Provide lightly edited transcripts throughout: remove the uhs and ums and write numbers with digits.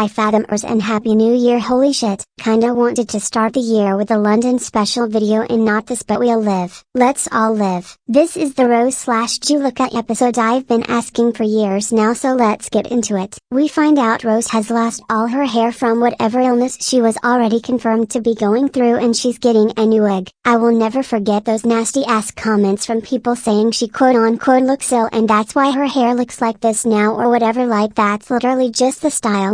Hi Fathomers and Happy New Year. Holy shit, kinda wanted to start the year with a London special video and not this, but we'll live. Let's all live. This is the Rose/Juleka episode I've been asking for years now, so let's get into it. We find out Rose has lost all her hair from whatever illness she was already confirmed to be going through, and she's getting a new wig. I will never forget those nasty ass comments from people saying she quote unquote looks ill and that's why her hair looks like this now or whatever. Like, that's literally just the style.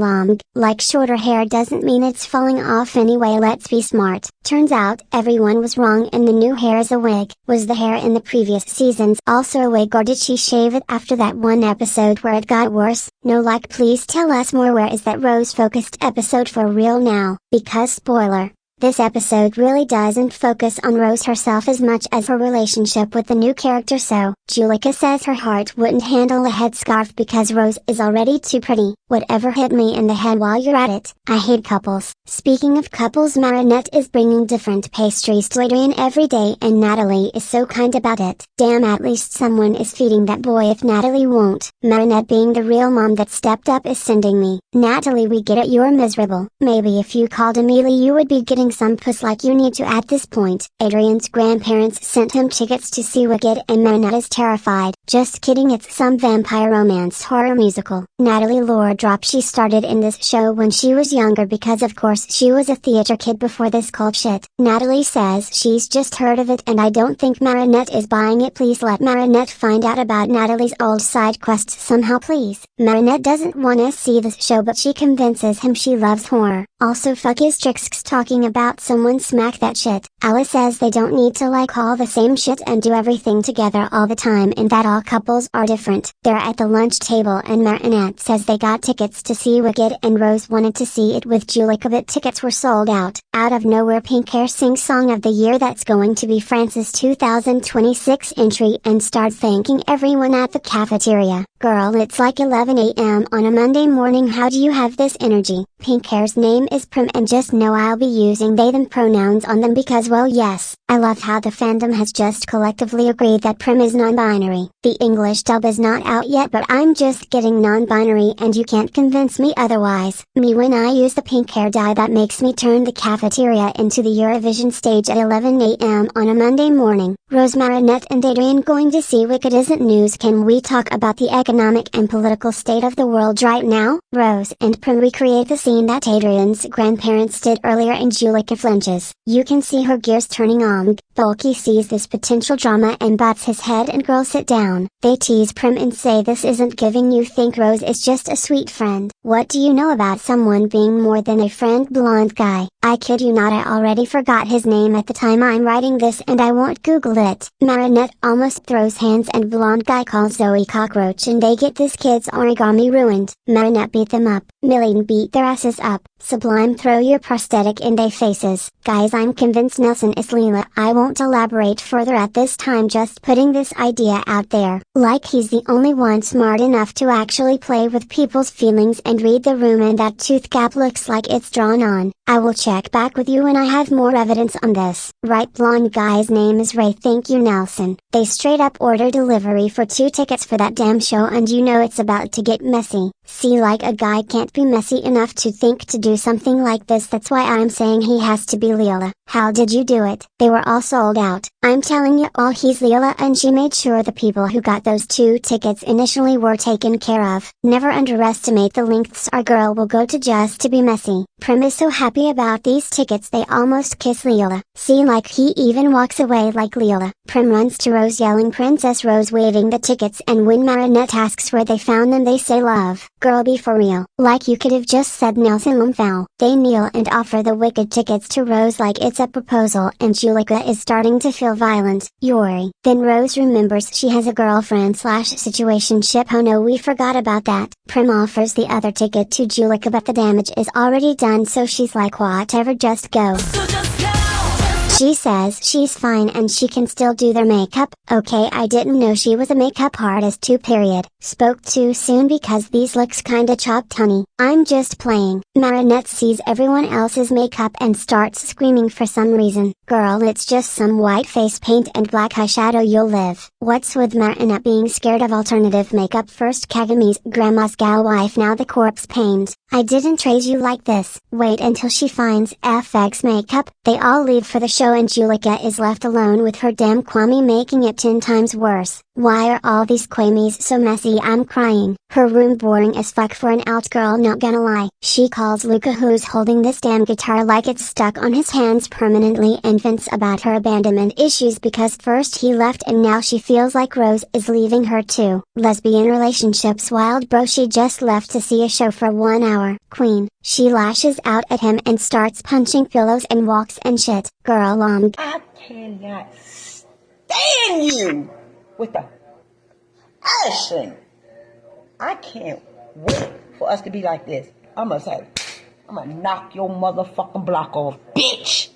Like, shorter hair doesn't mean it's falling off anyway. Let's be smart. Turns out everyone was wrong and the new hair is a wig. Was the hair in the previous seasons also a wig, or did she shave it after that one episode where it got worse? No, like, please tell us more. Where is that Rose focused episode for real now? Because spoiler, this episode really doesn't focus on Rose herself as much as her relationship with the new character. So, Juleka says her heart wouldn't handle a headscarf because Rose is already too pretty. Whatever, hit me in the head while you're at it. I hate couples. Speaking of couples, Marinette is bringing different pastries to Adrian every day and Natalie is so kind about it. Damn, at least someone is feeding that boy if Natalie won't. Marinette, being the real mom that stepped up, is sending me. Natalie, we get it, you're miserable. Maybe if you called Amelie you would be getting some puss like you need to at this point. Adrian's grandparents sent him tickets to see Wicked and Marinette is terrified. Just kidding, it's some vampire romance horror musical. Natalie lore drop: she started in this show when she was younger because of course she was a theater kid before this cult shit. Natalie says she's just heard of it and I don't think Marinette is buying it. Please let Marinette find out about Natalie's old side quests somehow, please. Marinette doesn't wanna see this show but she convinces him she loves horror. Also, fuck his tricks talking about someone smack that shit. Alice says they don't need to like all the same shit and do everything together all the time and that all couples are different. They're at the lunch table and Marinette says they got tickets to see Wicked and Rose wanted to see it with Juleka but tickets were sold out. Out of nowhere, Pink Hair sings Song of the Year. That's going to be France's 2026 entry and start thanking everyone at the cafeteria. Girl, it's like 11 a.m. on a Monday morning. How do you have this energy? Pink Hair's name is Prim and just know I'll be using they them pronouns on them because, well, yes, I love how the fandom has just collectively agreed that Prim is non-binary. The English dub is not out yet but I'm just getting non-binary and you can't convince me otherwise. Me when I use the pink hair dye that makes me turn the cafeteria into the Eurovision stage at 11 a.m. on a Monday morning. Rose, Marinette and Adrian going to see Wicked isn't news. Can we talk about the economic and political state of the world right now? Rose and Prim recreate the scene that Adrian's grandparents did earlier and Juleka flinches. You can see her gears turning on. Bulky sees this potential drama and butts his head and girl sit down. They tease Prim and say this isn't giving. You think Rose is just a sweet friend. What do you know about someone being more than a friend? Blonde guy. I kid you not, I already forgot his name at the time I'm writing this and I won't Google it. Marinette almost throws hands and blonde guy calls Zoe cockroach and they get this kid's origami ruined. Marinette beat them up. Million beat their asses up. Sublime throw your prosthetic in their faces. Guys, I'm convinced Nelson is Leela. I won't elaborate further at this time, just putting this idea out there. Like, he's the only one smart enough to actually play with people's feelings and read the room, and that tooth gap looks like it's drawn on. I will check back with you when I have more evidence on this. Right, blonde guy's name is Ray. Thank you, Nelson. They straight up order delivery for 2 tickets for that damn show and you know it's about to get messy. See, like, a guy can't be messy enough to think to do something like this. That's why I'm saying he has to be Leela. How did you do it? They were all sold out. I'm telling you all, he's Leela and she made sure the people who got those 2 tickets initially were taken care of. Never underestimate the lengths our girl will go to just to be messy. Prim is so happy about these tickets they almost kiss Leela. See, like, he even walks away like Leela. Prim runs to Rose yelling Princess Rose, waving the tickets, and when Marinette asks where they found them they say love. Girl, be for real. Like, you could have just said Nelson Lumfau. They kneel and offer the Wicked tickets to Rose like it's a proposal and Juleka is starting to feel violent. Yori. Then Rose remembers she has a girlfriend/situationship. Oh no, we forgot about that. Prim offers the other ticket to Juleka but the damage is already done, so she's like, whatever, just go. She says she's fine and she can still do their makeup. Okay, I didn't know she was a makeup artist too. Period. Spoke too soon because these looks kinda chopped, honey. I'm just playing. Marinette sees everyone else's makeup and starts screaming for some reason. Girl, it's just some white face paint and black eyeshadow, you'll live. What's with Marinette being scared of alternative makeup? First Kagami's grandma's gal wife, now the corpse paint. I didn't raise you like this. Wait until she finds FX makeup. They all leave for the show and Juleka is left alone with her damn Kwame, making it 10 times worse. Why are all these Kwames so messy? I'm crying. Her room boring as fuck for an alt girl, not gonna lie. She calls Luca, who's holding this damn guitar like it's stuck on his hands permanently, and vents about her abandonment issues because first he left and now she feels like Rose is leaving her too. Lesbian relationships wild, bro. She just left to see a show for 1 hour. Queen. She lashes out at him and starts punching pillows and walks and shit. Girl, I cannot stand you with the passion. I can't wait for us to be like this. I'm gonna knock your motherfucking block off, bitch.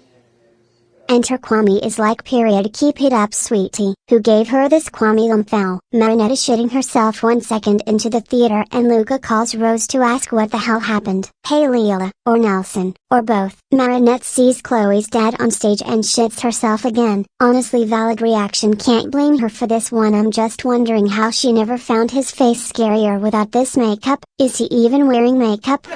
Enter Kwame is like, period, keep it up sweetie. Who gave her this Kwame Lumpfel? Marinette is shitting herself 1 second into the theater and Luca calls Rose to ask what the hell happened. Hey Leela, or Nelson, or both. Marinette sees Chloe's dad on stage and shits herself again. Honestly, valid reaction, can't blame her for this one. I'm just wondering how she never found his face scarier without this makeup. Is he even wearing makeup?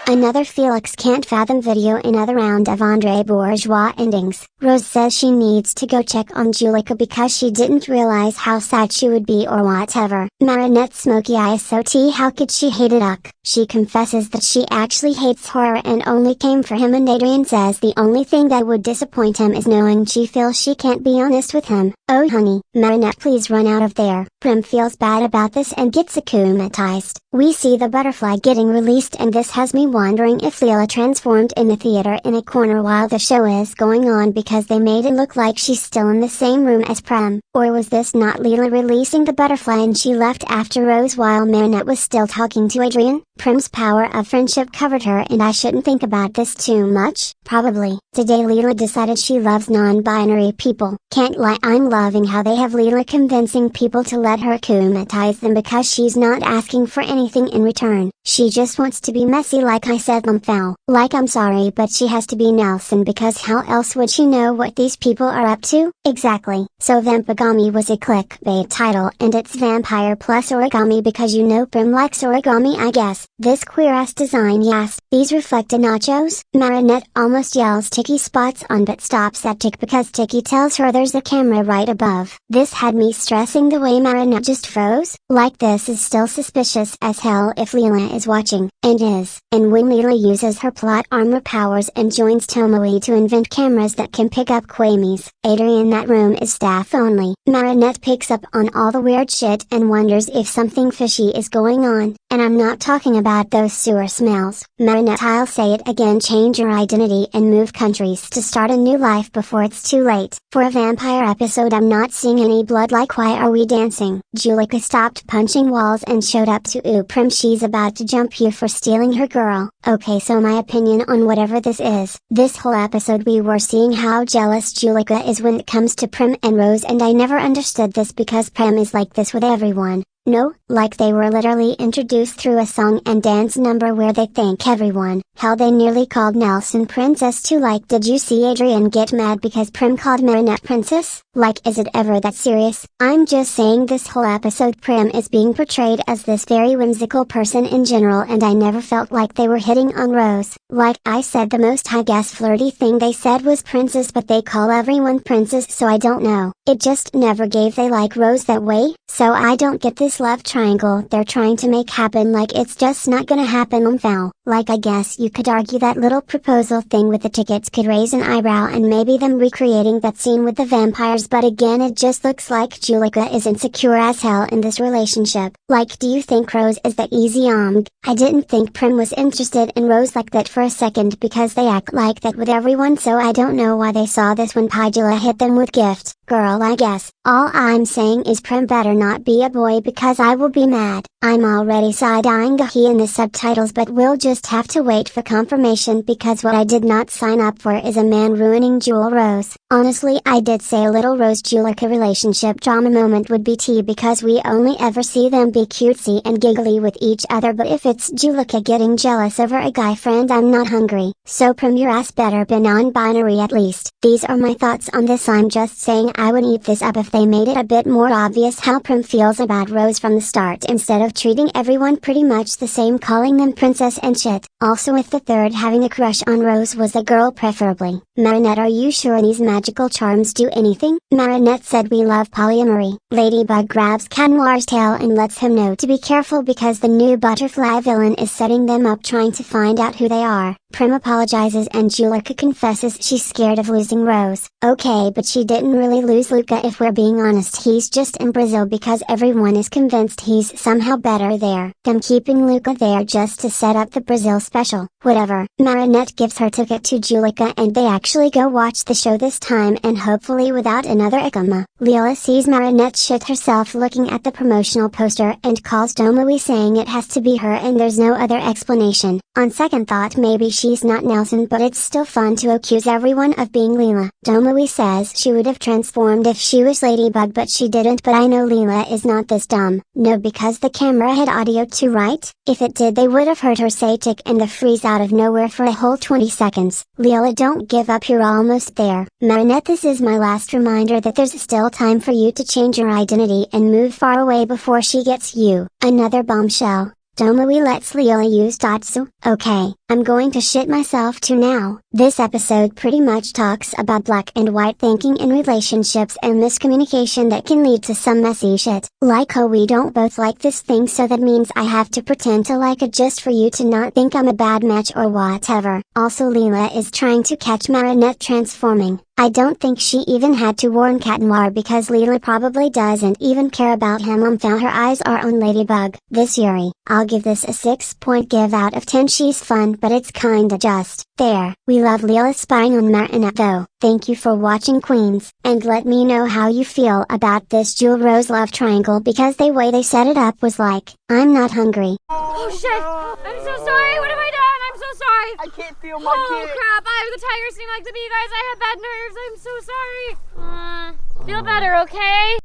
Another Felix Can't Fathom video. Another round of Andre Bourgeois endings. Rose says she needs to go check on Juleka because she didn't realize how sad she would be or whatever. Marinette smoky eyes, so how could she hate it? She confesses that she actually hates horror and only came for him, and Adrian says the only thing that would disappoint him is knowing she feels she can't be honest with him. Oh honey, Marinette, please run out of there. Prim feels bad about this and gets akumatized. We see the butterfly getting released and this has me wondering if Leela transformed in the theater in a corner while the show is going on because they made it look like she's still in the same room as Prim. Or was this not Leela releasing the butterfly and she left after Rose while Marinette was still talking to Adrian? Prim's power of friendship covered her, and I shouldn't think about this too much. Probably. Today Leela decided she loves non-binary people. Can't lie, I'm loving how they have Leela convincing people to let her akumatize them because she's not asking for anything in return. She just wants to be messy, like I said, Lumpfel. Like, I'm sorry, but she has to be Nelson because how else would she know what these people are up to? Exactly. So Vampigami was a clickbait title and it's vampire plus origami because you know Prim likes origami, I guess. This queer-ass design, yes. These reflected nachos? Marinette almost yells Tiki spots on but stops at Tick because Tiki tells her there's a camera right above. This had me stressing the way Marinette just froze. Like, this is still suspicious as hell if Leela is watching, and is. And when Leela uses her plot armor powers and joins Tomoe to invent cameras that can pick up Kwames. Adrian, that room is staff only. Marinette picks up on all the weird shit and wonders if something fishy is going on, and I'm not talking about those sewer smells. Marinette, I'll say it again, change your identity and move countries to start a new life before it's too late. For a vampire episode, I'm not seeing any blood, like why are we dancing? Juleka stopped punching walls and showed up to Prim. She's about to jump you for stealing her girl. Okay, so my opinion on whatever this is. This whole episode we were seeing how jealous Juleka is when it comes to Prim and Rose, and I never understood this because Prim is like this with everyone. No, like they were literally introduced through a song and dance number where they thank everyone. Hell, they nearly called Nelson Princess too. Like, did you see Adrian get mad because Prim called Marinette Princess? Like, is it ever that serious? I'm just saying, this whole episode Prim is being portrayed as this very whimsical person in general, and I never felt like they were hitting on Rose. Like I said, the most I guess flirty thing they said was princess, but they call everyone princess, so I don't know. It just never gave they like Rose that way, so I don't get this love triangle they're trying to make happen. Like, it's just not gonna happen, Lumpfel. Like, I guess you could argue that little proposal thing with the tickets could raise an eyebrow, and maybe them recreating that scene with the vampires, but again it just looks like Juleka is insecure as hell in this relationship. Like, do you think Rose is that easy? I didn't think Prim was interested in Rose like that for a second because they act like that with everyone, so I don't know why they saw this when Pygula hit them with gift. Girl, I guess. All I'm saying is Prim better not be a boy because I will be mad. I'm already side-eyeing he in the subtitles, but we'll just have to wait for confirmation because what I did not sign up for is a man ruining Jewel Rose. Honestly, I did say a little Rose Juleka relationship drama moment would be tea because we only ever see them be cutesy and giggly with each other, but if it's Juleka getting jealous over a guy friend, I'm not hungry. So Prim, your ass better be non-binary at least. These are my thoughts on this. I'm just saying I would eat this up if they made it a bit more obvious how Prim feels about Rose from the start instead of treating everyone pretty much the same, calling them princess and shit. Also, if the third having a crush on Rose was a girl preferably. Marinette, are you sure these magical charms do anything? Marinette said we love polyamory. Ladybug grabs Cat Noir's tail and lets him know to be careful because the new butterfly villain is setting them up trying to find out who they are. Prim apologizes and Juleka confesses she's scared of losing Rose. Okay, but she didn't really lose Luca if we're being honest. He's just in Brazil because everyone is convinced he's somehow better there. Them keeping Luca there just to set up the Brazil special. Whatever. Marinette gives her ticket to Juleka and they actually go watch the show this time and hopefully without another Akuma. Leela sees Marinette shit herself looking at the promotional poster and calls Domui saying it has to be her and there's no other explanation. On second thought, maybe she's not Nelson, but it's still fun to accuse everyone of being Leela. Domui says she would have transformed if she was Ladybug, but she didn't, but I know Leela is not this dumb. No, because the camera had audio too, right? If it did, they would have heard her say tick and the freeze out of nowhere for a whole 20 seconds. Leela, don't give up, you're almost there. Marinette, this is my last reminder that there's still time for you to change your identity and move far away before she gets you. Another bombshell. Domui lets Leela use Datsu. Okay, I'm going to shit myself too now. This episode pretty much talks about black and white thinking in relationships and miscommunication that can lead to some messy shit. Like, oh, we don't both like this thing, so that means I have to pretend to like it just for you to not think I'm a bad match or whatever. Also, Leela is trying to catch Marinette transforming. I don't think she even had to warn Cat Noir because Leela probably doesn't even care about him. Her eyes are on Ladybug. This Yuri, I'll give this a 6-point give out of 10. She's fun, but it's kinda just there. We love Leela spying on Marinette though. Thank you for watching, Queens, and let me know how you feel about this Jewel Rose love triangle because the way they set it up was like, I'm not hungry. Oh shit! I'm so sorry! What have I done? I'm so sorry! I can't feel my kid. Oh crap! The tigers seem like to be, guys. I have bad nerves. I'm so sorry. Feel better, okay?